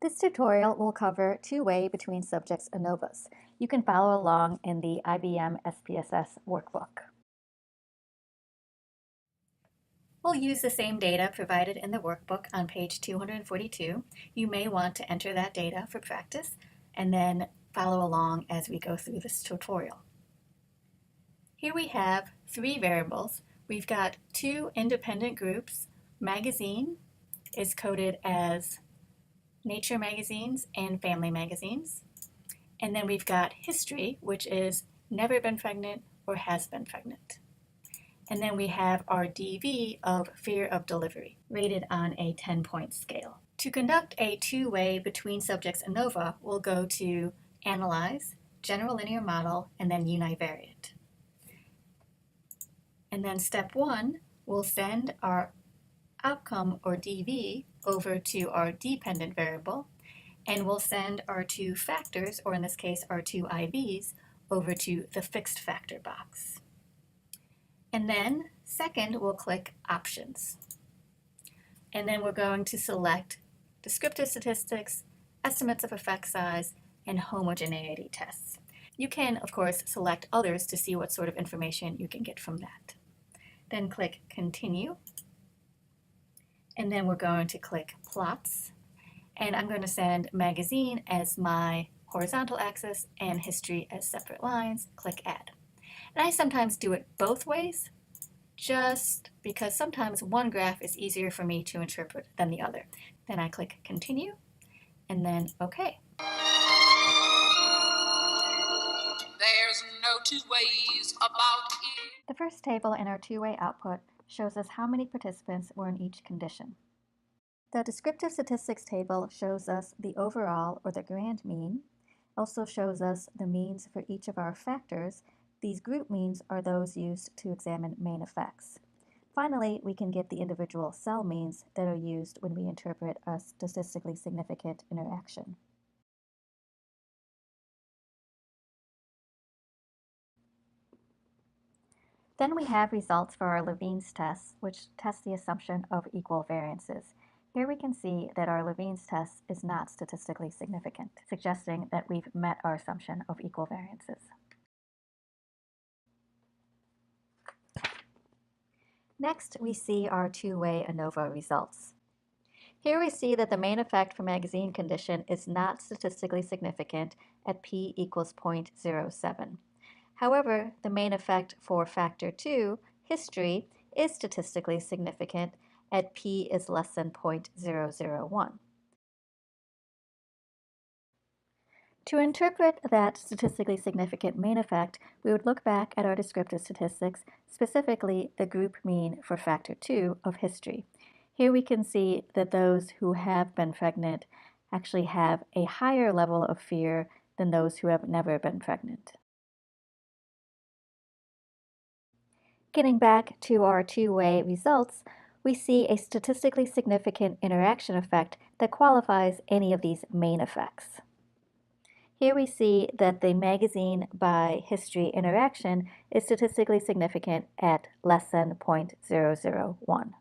This tutorial will cover two-way between subjects ANOVAs. You can follow along in the IBM SPSS Workbook. We'll use the same data provided in the workbook on page 242. You may want to enter that data for practice and then follow along as we go through this tutorial. Here we have three variables. We've got two independent groups. Magazine is coded as nature magazines and family magazines. And then we've got history, which is never been pregnant or has been pregnant. And then we have our DV of fear of delivery, rated on a 10-point scale. To conduct a two-way between subjects ANOVA, we'll go to Analyze, General Linear Model, and then Univariate. And then step one, we'll send our outcome, or DV, over to our dependent variable, and we'll send our two factors, or in this case our two IVs, over to the fixed factor box. And then second, we'll click Options. And then we're going to select Descriptive Statistics, Estimates of Effect Size, and Homogeneity Tests. You can, of course, select others to see what sort of information you can get from that. Then click Continue. And then we're going to click Plots. And I'm going to send magazine as my horizontal axis and history as separate lines. Click Add. And I sometimes do it both ways, just because sometimes one graph is easier for me to interpret than the other. Then I click Continue, and then OK. There's no two ways about it. The first table in our two-way output shows us how many participants were in each condition. The descriptive statistics table shows us the overall, or the grand mean, also shows us the means for each of our factors. These group means are those used to examine main effects. Finally, we can get the individual cell means that are used when we interpret a statistically significant interaction. Then we have results for our Levene's test, which test the assumption of equal variances. Here we can see that our Levene's test is not statistically significant, suggesting that we've met our assumption of equal variances. Next, we see our two-way ANOVA results. Here we see that the main effect for magazine condition is not statistically significant at p equals 0.07. However, the main effect for factor 2, history, is statistically significant at p is less than 0.001. To interpret that statistically significant main effect, we would look back at our descriptive statistics, specifically the group mean for factor 2 of history. Here we can see that those who have been pregnant actually have a higher level of fear than those who have never been pregnant. Getting back to our two-way results, we see a statistically significant interaction effect that qualifies any of these main effects. Here we see that the magazine by history interaction is statistically significant at less than 0.001.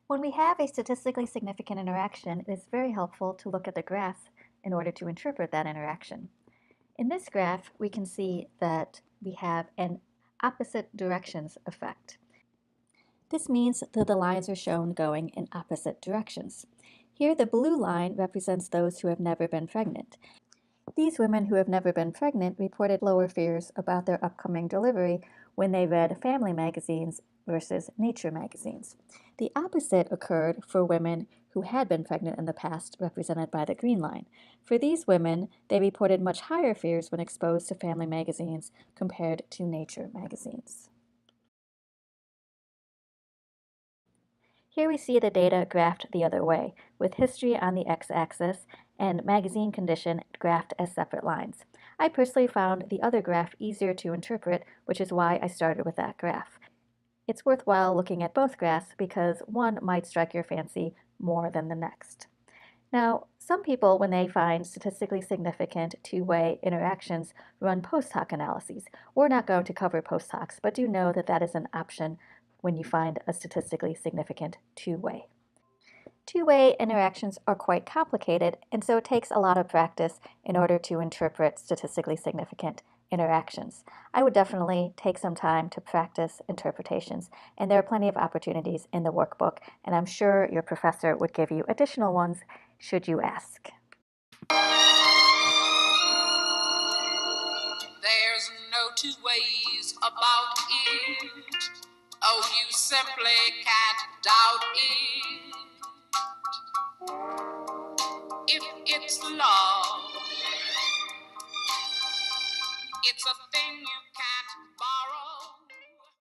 When we have a statistically significant interaction, it is very helpful to look at the graph in order to interpret that interaction. In this graph, we can see that we have an opposite directions effect. This means that the lines are shown going in opposite directions. Here, the blue line represents those who have never been pregnant. These women who have never been pregnant reported lower fears about their upcoming delivery when they read family magazines versus nature magazines. The opposite occurred for women who had been pregnant in the past, represented by the green line. For these women, they reported much higher fears when exposed to family magazines compared to nature magazines. Here we see the data graphed the other way, with history on the x-axis and magazine condition graphed as separate lines. I personally found the other graph easier to interpret, which is why I started with that graph. It's worthwhile looking at both graphs because one might strike your fancy more than the next. Now, Some people, when they find statistically significant two-way interactions, run post hoc analyses. We're not going to cover post hocs, but do know that that is an option when you find a statistically significant two-way. Two-way interactions are quite complicated, and so it takes a lot of practice in order to interpret statistically significant interactions. I would definitely take some time to practice interpretations, and there are plenty of opportunities in the workbook, and I'm sure your professor would give you additional ones should you ask. There's no two ways about it. Oh, you simply can't doubt it. If it's love, it's a thing you can't borrow.